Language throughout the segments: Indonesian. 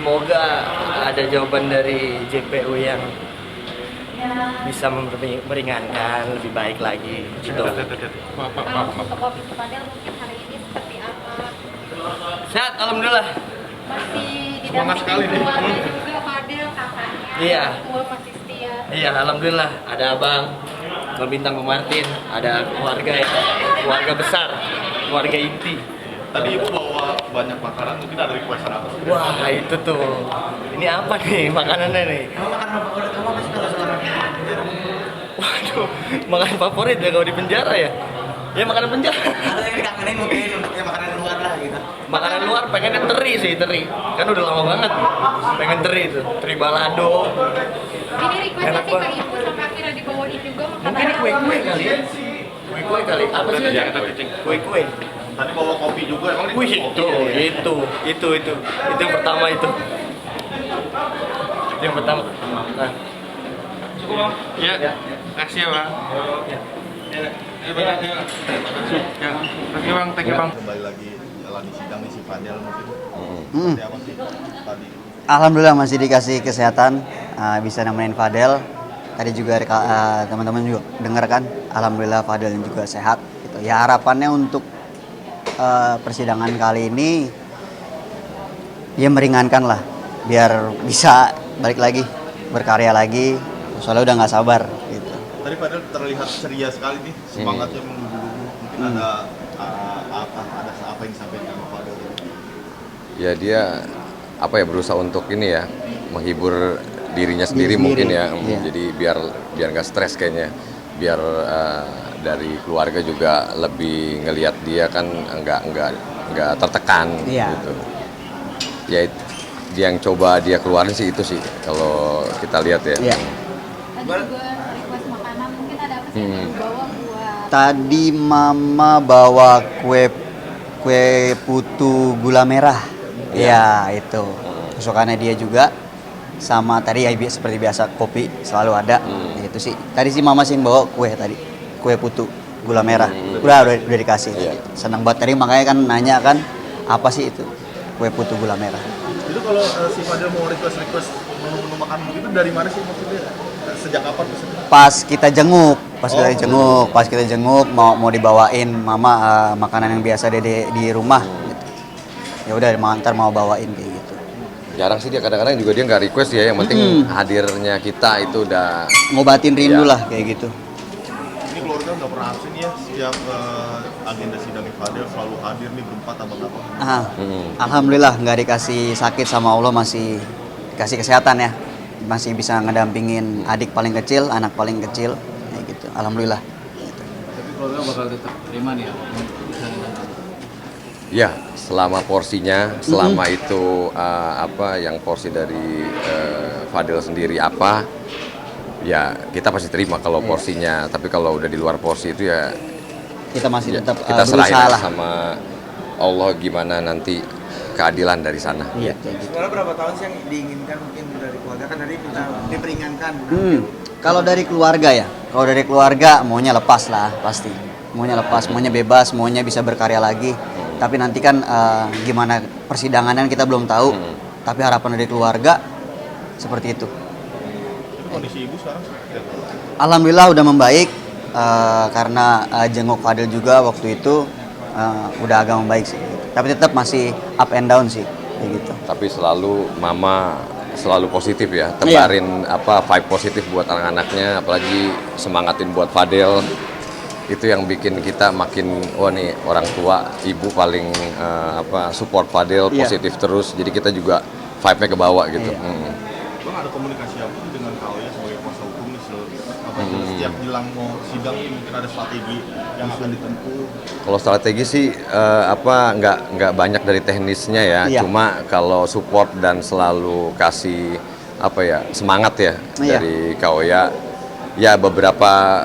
semoga ada jawaban dari JPU yang bisa meringankan lebih baik lagi gitu. Untuk Kopi Fadel mungkin hari ini seperti apa? Sehat, alhamdulillah. Masih Semangat sekali nih. keluarga juga Fadel kakaknya. Iya. Tua masih setia. Iya, alhamdulillah. Ada abang, Bang Bintang, Bang Martin, ada keluarga ya, keluarga besar, keluarga inti. Tadi ibu bawa banyak makanan, mungkin ada request apa? Wah, itu tuh. Ini apa nih makanannya nih? Makanan favorit kamu apa sih kalau sekarang? Waduh, makanan favorit ya kalau di penjara ya? Ya makanan penjara. Atau yang dikangenin mungkin untuk yang makanan luar lah gitu. Makanan luar pengennya teri sih, teri. Kan udah lama banget. Pengen teri itu, teri balado. Ini request Enak sih banget. ke ibu sampai akhirnya dibawain juga makanan. Mungkin kue-kue kali ya? Kue-kue kali. Apa sih? Iya, kita cicing. Kue-kue. Tadi bawa kopi juga, emang ini Wih, kopi ya? itu yang pertama itu. Itu yang pertama. Nah, Cukup bang? Ya. Kasih ya bang. ya. Ya, thank you bang, thank you bang. Kembali lagi jalan sidang nih si Fadel mungkin. Seperti apa sih tadi? Alhamdulillah masih dikasih kesehatan, bisa nemenin Fadel. Tadi juga teman-teman juga dengar kan, alhamdulillah Fadel juga sehat. Gitu. Ya harapannya untuk persidangan kali ini ya meringankan lah, biar bisa balik lagi berkarya lagi. Soalnya udah nggak sabar. Gitu. Tadi Fadel terlihat ceria sekali nih, semangatnya menggebu-gebu. Mungkin ada apa yang disampaikan sama Fadel? Ya dia berusaha untuk ini ya, menghibur dirinya sendiri mungkin ya. Iya. Jadi biar nggak stres kayaknya, biar dari keluarga juga lebih ngelihat dia kan nggak tertekan Iya. gitu. Ya yang coba dia keluarin sih itu sih kalau kita lihat ya. Iya. Tadi juga request makanan mungkin ada apa sih yang ibu bawa buat Tadi mama bawa kue putu gula merah. Ya itu kesukaannya dia juga. Sama tadi ya seperti biasa kopi selalu ada. Itu sih. Tadi sih mama sih yang bawa kue tadi. Kue putu gula merah. Udah dikasih. Iya. Senang banget tadi makanya kan nanya kan apa sih itu kue putu gula merah. Itu kalau si Fadel mau request menu makan begitu dari mana sih maksudnya? Sejak kapan maksudnya? Pas kita jenguk mau dibawain mama makanan yang biasa dede di rumah gitu. Ya udah ntar mau bawain kayak gitu. Jarang sih dia, kadang-kadang juga dia nggak request ya, yang penting hadirnya kita itu udah Ngobatin rindu Iya. lah kayak gitu. Ini keluarga nggak pernah absen ya, setiap agenda sidang Fadel selalu hadir nih berempat abang-abang. Alhamdulillah nggak dikasih sakit sama Allah, masih dikasih kesehatan ya, masih bisa ngedampingin adik paling kecil, anak paling kecil kayak gitu. Alhamdulillah. Tapi keluarga bakal tetap terima nih ya? ya selama porsinya, selama itu yang porsi dari Fadel sendiri apa, ya kita pasti terima kalau porsinya. Tapi kalau udah di luar porsi itu ya Kita masih tetap kita berusaha serahin lah. sama Allah gimana nanti keadilan dari sana. Iya. Kayak gitu. Sebenarnya berapa tahun sih yang diinginkan mungkin dari keluarga kan tadi minta diperingankan. Kalau dari keluarga ya, kalau dari keluarga maunya lepas lah pasti, maunya lepas, maunya bebas, maunya bisa berkarya lagi. Tapi nanti kan gimana persidangannya kita belum tahu. Tapi harapan dari keluarga seperti itu. Tapi kondisi ibu sekarang seperti apa? Alhamdulillah udah membaik karena jenguk Fadil juga waktu itu udah agak membaik sih. Tapi tetap masih up and down sih kayak gitu. Tapi selalu mama selalu positif ya, tebarin vibe positif buat anak-anaknya, apalagi semangatin buat Fadel. Itu yang bikin kita makin wah nih orang tua, ibu paling support Fadel, positif terus. Jadi kita juga vibe-nya ke bawah gitu. Bang, ada komunikasi apa sih dengan kau ya sebagai kuasa hukum nih setiap jelang mau sidang ini mungkin ada strategi yang akan ditempuh? Kalau strategi sih nggak banyak dari teknisnya ya, cuma kalau support dan selalu kasih semangat ya dari Kaoya. Ya beberapa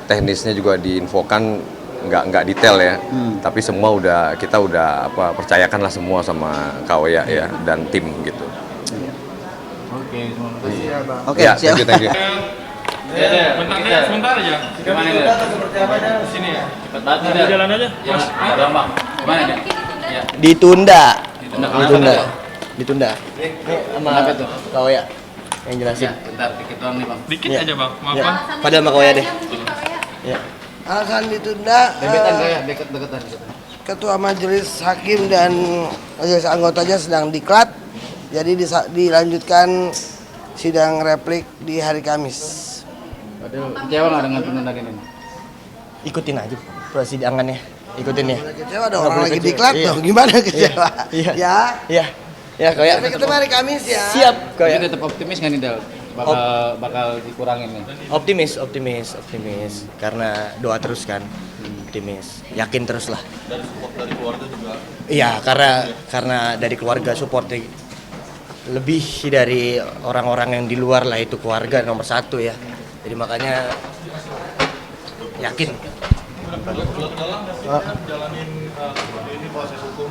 teknisnya juga diinfokan nggak detail ya, tapi semua kita udah percayakan lah semua sama Kaoya ya dan tim gitu. Oke, terima kasih ya bang. Oke, Ya, siap. thank you. Sebentar aja. Gimana ya? Seperti apa dah? Sini ya. Cepat banget. Jalan aja. Ya, bang. Gimana ya? mungkin ditunda Ditunda. Ditunda. Ditunda. Ini sama kau ya yang jelasin. Bentar, dikit doang nih bang. Dikit Iya. aja bang, maaf Ya. bang. Padahal sama kau ya deh. Mungkin Kak Oya. Ya. Alasan ditunda, Deket-deketan. Ketua Majelis Hakim dan majelis anggotanya sedang diklat, jadi dilanjutkan sidang replik di hari Kamis. Padahal kecewa nggak dengan penundaan ini? Ikutin aja persidangannya. Ikutin ya. Kecewa dong, orang boleh lagi kecewa. diklat Iya. dong, gimana kecewa? Iya. Ya, Iya. Ya kau ya. sampai ketemu hari Kamis ya. Siap kau ya. Jadi tetap optimis nggak nih Del? Bakal dikurangin nih. Optimis. Karena doa terus kan. Optimis. Yakin terus lah. dari support dari keluarga juga. Iya, karena dari keluarga supportnya lebih dari orang-orang yang di luar lah, itu keluarga nomor satu ya. Jadi makanya yakin. Jalanin seperti ini proses hukum.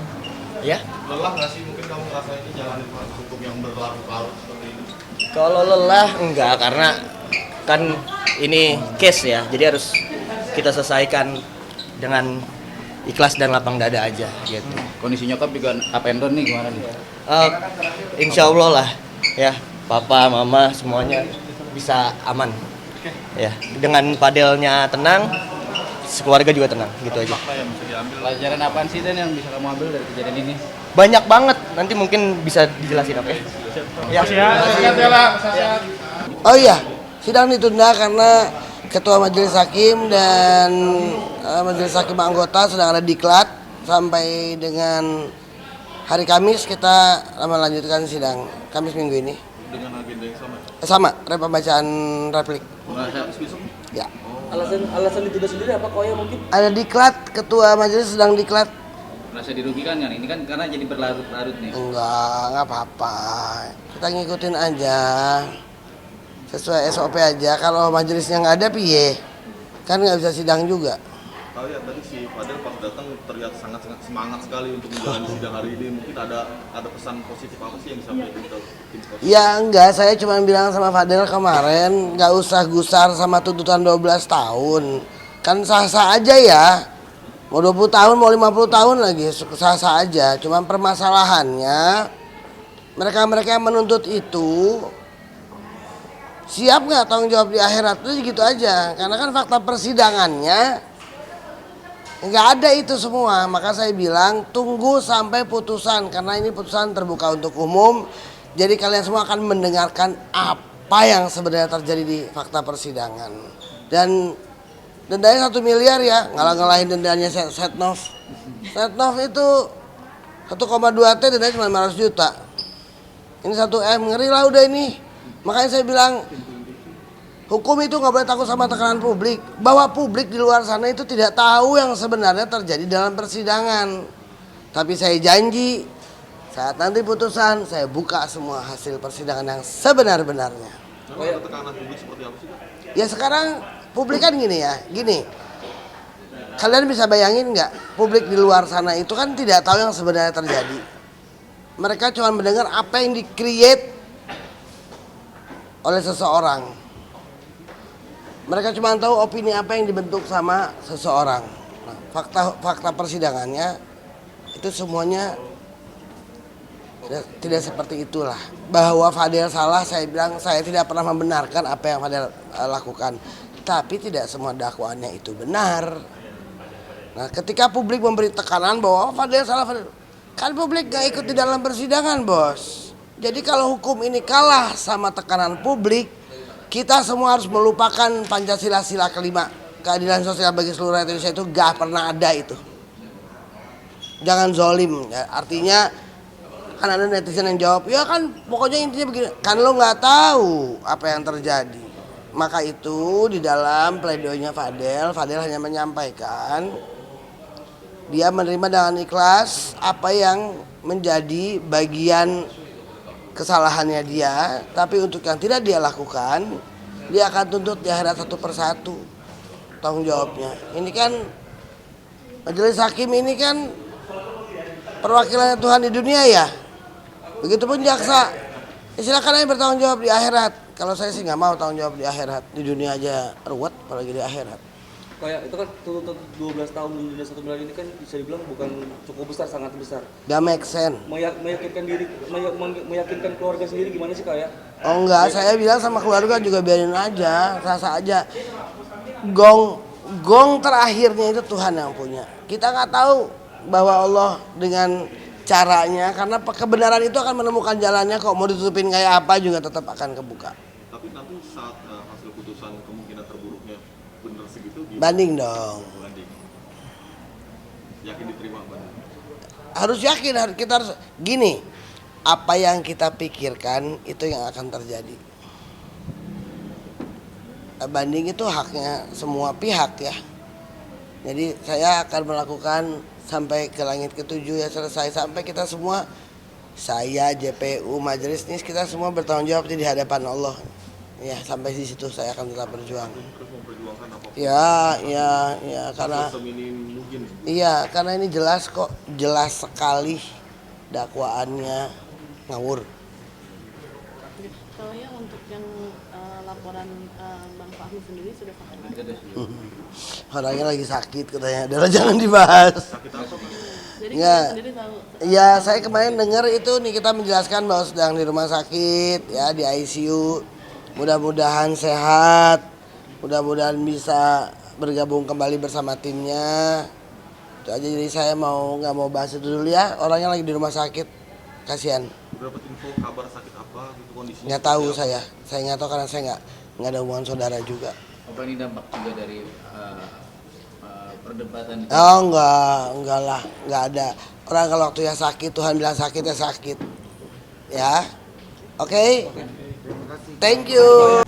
Ya. Lelah nggak sih mungkin kamu ngerasa ini jalanin proses hukum yang berlarut-larut seperti ini? Kalau lelah enggak, karena kan ini case ya. Jadi harus kita selesaikan dengan ikhlas dan lapang dada aja gitu. Kondisi nyokap juga up and down nih gimana nih? Insya Allah lah ya, papa, mama semuanya bisa aman. Ya, dengan padelnya tenang, sekeluarga juga tenang, gitu aja. Apa yang bisa diambil? Pelajaran apaan sih Dan yang bisa kamu ambil dari kejadian ini? Banyak banget, nanti mungkin bisa dijelasin, oke? Ya. Oh iya, sidang ditunda karena Ketua Majelis Hakim dan Majelis Hakim anggota sedang ada diklat sampai dengan hari Kamis kita melanjutkan sidang Kamis minggu ini. Dengan agenda yang sama. Sama, pembacaan replik. Ya. Alasan ditunda sendiri apa kau ya mungkin? Ada diklat, Ketua Majelis sedang diklat. Merasa dirugikan kan? Ini kan karena jadi berlarut-larut nih. Enggak apa-apa. Kita ngikutin aja. Sesuai SOP aja. Kalau majelisnya nggak ada, piye? Kan nggak bisa sidang juga. Tahu ya tadi si Fadel pas datang terlihat sangat semangat sekali untuk menjalani sidang hari ini. Mungkin ada pesan positif apa sih yang disampaikan ke tim proses? Ya enggak, saya cuma bilang sama Fadel kemarin nggak usah gusar sama tuntutan 12 tahun. Kan sah-sah aja ya. Mau 20 tahun, mau 50 tahun lagi, sah-sah aja. Cuma permasalahannya mereka-mereka yang menuntut itu siap nggak tanggung jawab di akhirat, itu gitu aja. Karena kan fakta persidangannya nggak ada itu semua. Maka saya bilang tunggu sampai putusan, karena ini putusan terbuka untuk umum. Jadi kalian semua akan mendengarkan apa yang sebenarnya terjadi di fakta persidangan. Dan dendanya 1 miliar ya, ngalah-ngalahin dendanya Setnov. Setnov itu 1,2 T, dendanya cuma 500 juta. Ini 1 M, ngeri lah udah ini. Makanya saya bilang hukum itu nggak boleh takut sama tekanan publik. Bahwa publik di luar sana itu tidak tahu yang sebenarnya terjadi dalam persidangan. Tapi saya janji saat nanti putusan saya buka semua hasil persidangan yang sebenar-benarnya. Ada tekanan publik seperti apa sih? Ya sekarang publik kan gini ya, gini. Kalian bisa bayangin nggak, publik di luar sana itu kan tidak tahu yang sebenarnya terjadi. Mereka cuma mendengar apa yang di-create oleh seseorang. Mereka cuma tahu opini apa yang dibentuk sama seseorang. Nah, fakta persidangannya itu semuanya tidak seperti itulah. Bahwa Fadel salah, saya bilang saya tidak pernah membenarkan apa yang Fadel lakukan. Tapi tidak semua dakwaannya itu benar. Nah, ketika publik memberi tekanan bahwa Fadel salah, kan publik gak ikut di dalam persidangan, bos. Jadi kalau hukum ini kalah sama tekanan publik, kita semua harus melupakan Pancasila sila kelima. Keadilan sosial bagi seluruh rakyat Indonesia itu gak pernah ada itu. Jangan zolim. Ya, artinya kan ada netizen yang jawab, ya kan pokoknya intinya begini. Kan lo gak tahu apa yang terjadi. Maka itu di dalam pledoinya Fadel hanya menyampaikan dia menerima dengan ikhlas apa yang menjadi bagian kesalahannya dia, tapi untuk yang tidak dia lakukan, dia akan tuntut di akhirat satu persatu tanggung jawabnya. Ini kan majelis hakim ini kan perwakilannya Tuhan di dunia ya. Begitupun jaksa, silakan aja bertanggung jawab di akhirat. Kalau saya sih nggak mau tanggung jawab di akhirat, di dunia aja ruwet, apalagi di akhirat. kayak itu kan tuntutan 12 tahun dan 1 miliar ini kan bisa dibilang bukan cukup besar, sangat besar. Gak make sense. Meyakinkan keluarga sendiri gimana sih kayak? Oh enggak, saya bilang sama keluarga juga biarin aja, rasa aja. Gong terakhirnya itu Tuhan yang punya. Kita nggak tahu bahwa Allah dengan caranya, karena kebenaran itu akan menemukan jalannya kok. Mau ditutupin kayak apa juga tetap akan kebuka. Tapi nanti saat hasil putusan kemungkinan terburuknya bener segitu gimana? Banding dong. Banding. Yakin diterima banding? Harus yakin, kita harus gini. Apa yang kita pikirkan itu yang akan terjadi. Banding itu haknya semua pihak ya. Jadi saya akan melakukan sampai ke langit ketujuh ya, selesai sampai kita semua, saya, JPU, majelis ini kita semua bertanggung jawab di hadapan Allah. Ya sampai di situ saya akan tetap berjuang. Terus memperjuangkan apapun. Ya karena seminim mungkin. iya karena ini jelas kok, jelas sekali dakwaannya ngawur. Kalau yang untuk yang laporan Bang Fahmi sendiri sudah sampai. Orangnya lagi sakit katanya, adalah jangan dibahas. Jadi Ya, sendiri tahu. ya saya kemarin dengar itu nih, kita menjelaskan bahwa sedang di rumah sakit ya, di ICU. Mudah-mudahan sehat, mudah-mudahan bisa bergabung kembali bersama timnya. Itu aja, jadi saya nggak mau bahas itu dulu ya. Orangnya lagi di rumah sakit, kasihan. Dapat info kabar sakit apa gitu kondisinya? Nggak tahu saya nggak tahu karena saya nggak ada hubungan saudara juga. Apa ini dampak juga dari perdebatan? Oh enggak lah, nggak ada. Orang kalau waktu ya sakit, Tuhan bilang sakit ya sakit. Ya, oke. Thank you.